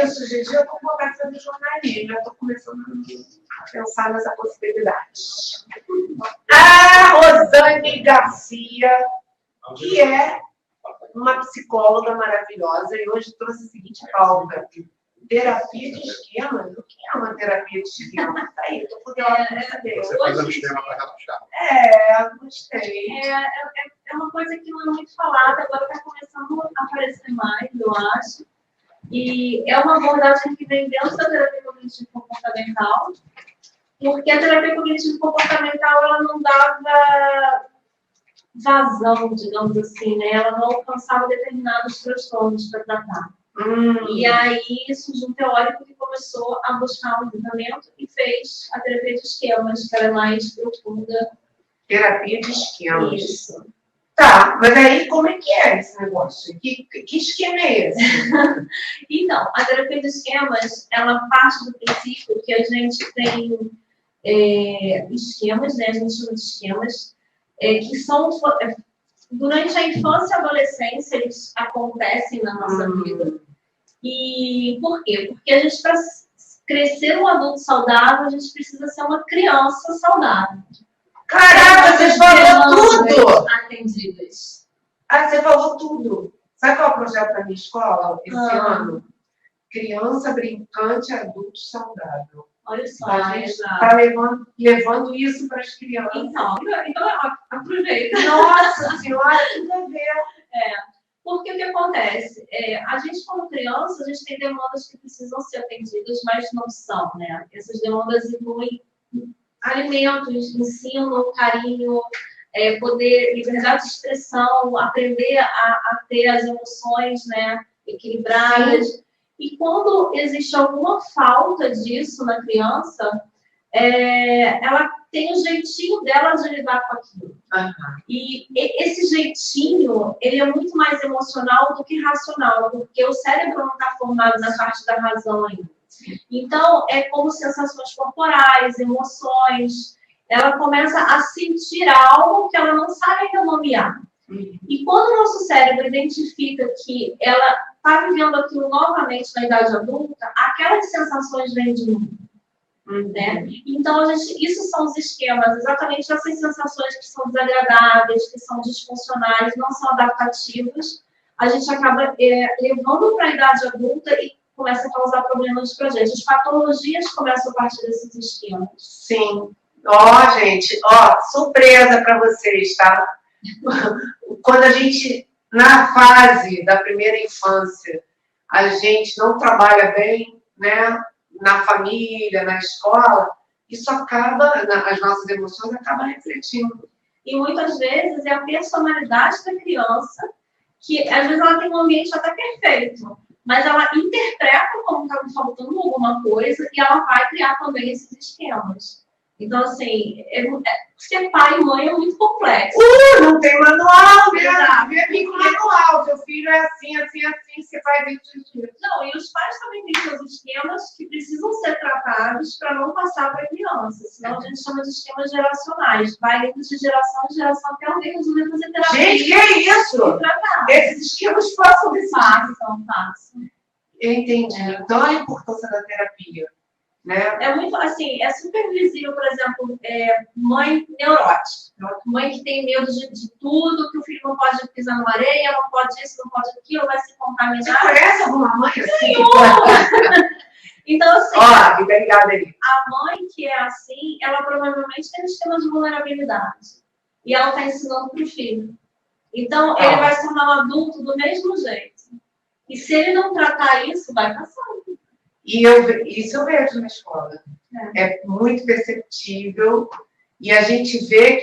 é isso, gente. Eu estou com vontade de fazer jornalismo. Eu estou começando a pensar nessa possibilidade. A Rosane Garcia, que é uma psicóloga maravilhosa, e hoje trouxe a seguinte pauta: terapia de esquemas. O que é uma terapia de esquemas? Tá aí, estou curiosa para saber. Você faz um esquema para relaxar. Gostei. É uma coisa que não é muito falada, agora está começando a aparecer mais, eu acho. E é uma abordagem que vem dentro da terapia cognitivo-comportamental, porque a terapia cognitivo-comportamental ela não dava vazão, digamos assim, né? Ela não alcançava determinados transtornos para tratar. E aí surgiu um teórico que começou a buscar um tratamento e fez a terapia de esquemas, que era mais profunda. Terapia de esquemas. Isso. Tá, mas aí como é que é esse negócio? Que esquema é esse? Então, a terapia de esquemas, ela parte do princípio que a gente tem esquemas, né? A gente chama de esquemas, que são, durante a infância e adolescência, eles acontecem na nossa vida. E por quê? Porque a gente, para crescer um adulto saudável, a gente precisa ser uma criança saudável. Caraca, você falou tudo! Atendidas. Você falou tudo. Sabe qual é o projeto da minha escola esse ano? Criança brincante, adulto saudável. Olha só. A gente está levando isso para as crianças. Então aproveita. Nossa senhora, tudo a ver. Porque o que acontece? A gente, como criança, a gente tem demandas que precisam ser atendidas, mas não são, né? Essas demandas incluem alimentos, ensino, carinho, poder, liberdade de expressão, aprender a ter as emoções, né, equilibradas. Sim. E quando existe alguma falta disso na criança, ela tem o jeitinho dela de lidar com aquilo. E esse jeitinho, ele é muito mais emocional do que racional, porque o cérebro não está formado na parte da razão ainda. Então, é como sensações corporais, emoções. Ela começa a sentir algo que ela não sabe ainda nomear. E quando o nosso cérebro identifica que ela está vivendo aquilo novamente na idade adulta, aquelas sensações vêm de novo. Né? Então, isso são os esquemas, exatamente essas sensações que são desagradáveis, que são disfuncionais, não são adaptativas, a gente acaba levando para a idade adulta e começa a causar problemas para a gente. As patologias começam a partir desses esquemas. Sim. Gente, surpresa para vocês, tá? Quando a gente, na fase da primeira infância, a gente não trabalha bem, né? Na família, na escola, isso acaba, as nossas emoções acabam refletindo. E muitas vezes é a personalidade da criança que, às vezes, ela tem um ambiente até perfeito, mas ela interpreta como está faltando alguma coisa e ela vai criar também esses esquemas. Então, assim, ser pai e mãe é muito complexo. Não tem manual, né? Vem com manual. Seu filho é assim, assim, assim, você faz isso. Não, e os pais também têm seus esquemas que precisam ser tratados para não passar para a criança. Senão a gente chama de esquemas geracionais. Vai indo de geração em geração até alguém resolver fazer terapia. Gente, que é isso? Esses esquemas passam desse Passam. Eu entendi. Então, a importância da terapia. Né? É muito, assim, é super visível, por exemplo, mãe neurótica, mãe que tem medo de tudo, que o filho não pode pisar numa areia, não pode isso, não pode aquilo, vai se contaminar. Você conhece alguma mãe assim? Então, assim, fica ligada aí. A mãe que é assim, ela provavelmente tem um esquema de vulnerabilidade. E ela está ensinando para o filho. Então, ele vai se tornar um adulto do mesmo jeito. E se ele não tratar isso, vai passar. E isso eu vejo na escola. É muito perceptível. E a gente vê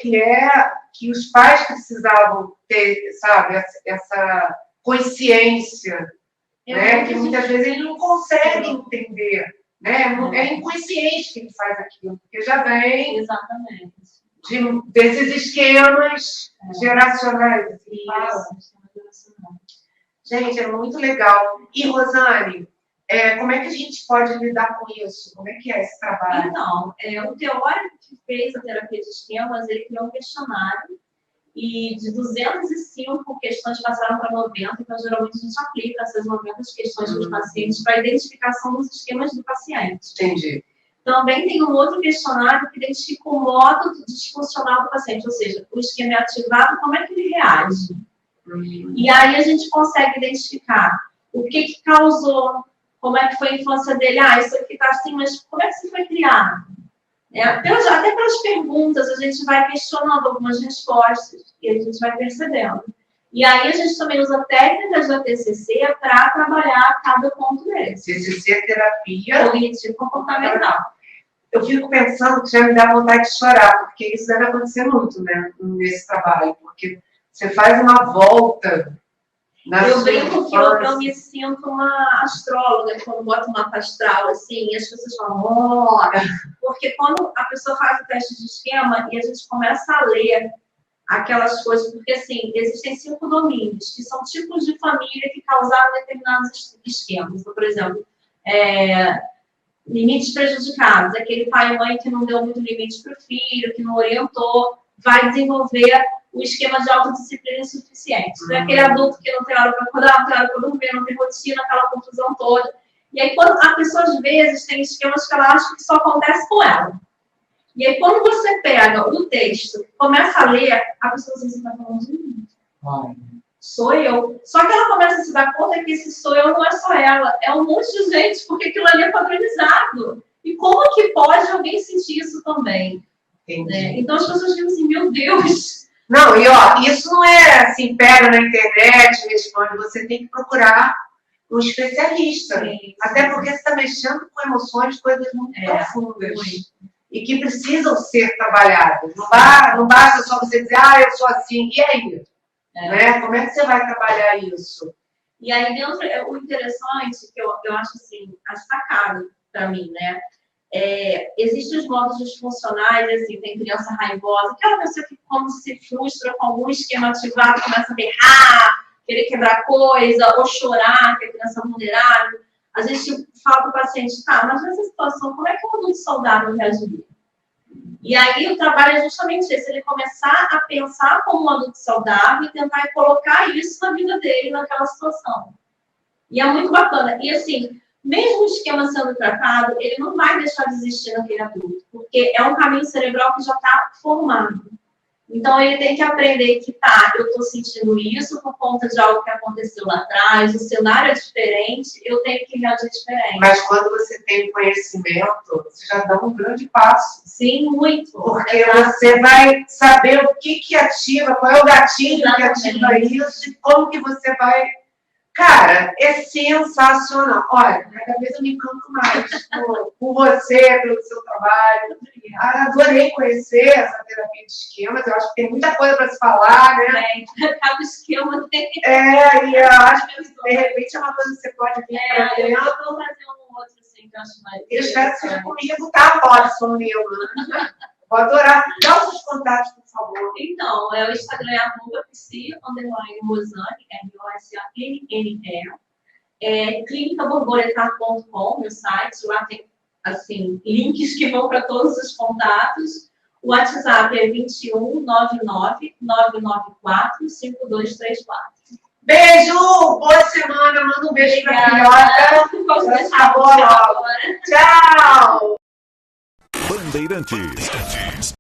que os pais precisavam ter, sabe, essa consciência, né? Que muitas vezes ele não consegue entender. Né? É inconsciente que ele faz aquilo, porque já vem desses esquemas geracionais. Gente, é muito legal. E, Rosane, como é que a gente pode lidar com isso? Como é que é esse trabalho? Então, o teórico que fez a terapia de esquemas, ele criou um questionário e de 205 questões passaram para 90, então geralmente a gente aplica essas 90 questões para os pacientes para a identificação dos esquemas do paciente. Entendi. Também tem um outro questionário que identifica o modo disfuncional do paciente, ou seja, o esquema é ativado, como é que ele reage. E aí a gente consegue identificar o que causou, como é que foi a infância dele, isso aqui está assim, mas como é que você foi criado? Até pelas perguntas, a gente vai questionando algumas respostas e a gente vai percebendo. E aí a gente também usa técnicas da TCC para trabalhar cada ponto desse. TCC é terapia cognitivo-comportamental. Eu fico pensando que já me dá vontade de chorar, porque isso deve acontecer muito, né, nesse trabalho, porque você faz uma volta. Eu brinco que eu me sinto uma astróloga quando boto um mapa astral, assim, e as pessoas falam, porque quando a pessoa faz o teste de esquema e a gente começa a ler aquelas coisas, porque assim, existem 5 domínios, que são tipos de família que causaram determinados esquemas. Então, por exemplo, limites prejudicados, aquele pai e mãe que não deu muito limite para o filho, que não orientou, vai desenvolver o esquema de autodisciplina insuficiente. Não é aquele adulto que não tem hora para acordar, não tem hora para dormir, não tem rotina, aquela confusão toda. E aí, quando a pessoa, às vezes, tem esquemas que ela acha que só acontece com ela. E aí, quando você pega o texto, começa a ler, a pessoa diz, você está falando de mim. Sou eu. Só que ela começa a se dar conta que esse sou eu não é só ela, é um monte de gente, porque aquilo ali é padronizado. E como que pode alguém sentir isso também? Então, as pessoas dizem assim, meu Deus... Não, e isso não é assim, pega na internet, responde, você tem que procurar um especialista. Sim. Até porque você está mexendo com emoções, coisas muito profundas. E que precisam ser trabalhadas. Não basta só você dizer, eu sou assim, e aí? Né? Como é que você vai trabalhar isso? E aí, dentro, o interessante, que eu acho assim, a sacada para mim, né? Existem os modos disfuncionais, assim, tem criança raivosa, aquela pessoa que, quando se frustra com algum esquema ativado, começa a berrar, querer quebrar coisa, ou chorar, que é criança vulnerável. A gente fala para o paciente, mas nessa situação, como é que um adulto saudável reagiria? E aí o trabalho é justamente esse, ele começar a pensar como um adulto saudável e tentar colocar isso na vida dele, naquela situação. E é muito bacana. E assim, mesmo o esquema sendo tratado, ele não vai deixar de existir naquele adulto, porque é um caminho cerebral que já está formado. Então, ele tem que aprender que, eu estou sentindo isso por conta de algo que aconteceu lá atrás, o cenário é diferente, eu tenho que reagir diferente. Mas quando você tem conhecimento, você já dá um grande passo. Sim, muito. Porque você vai saber o que ativa, qual é o gatilho que ativa isso, e como que você vai... Cara, é sensacional. Olha, cada vez eu me encanto mais por você, pelo seu trabalho. Adorei conhecer essa terapia de esquemas. Eu acho que tem muita coisa para se falar, né? Cada esquema tem. E eu acho que de repente é uma coisa que você pode vir para dentro. Eu vou fazer um outro assim que eu acho mais. Eu espero que seja comigo, tá? Pode, sou meu. Vou adorar. Dá os seus contatos, por favor. Então, o Instagram é @psi_rosane, ROSANNE. Clinicaborboletar.com, meu site. Lá tem, assim, links que vão para todos os contatos. O WhatsApp é 21 99 994 5234. Beijo! Boa semana! Manda um beijo pra filhota. Tchau! Bandeirantes.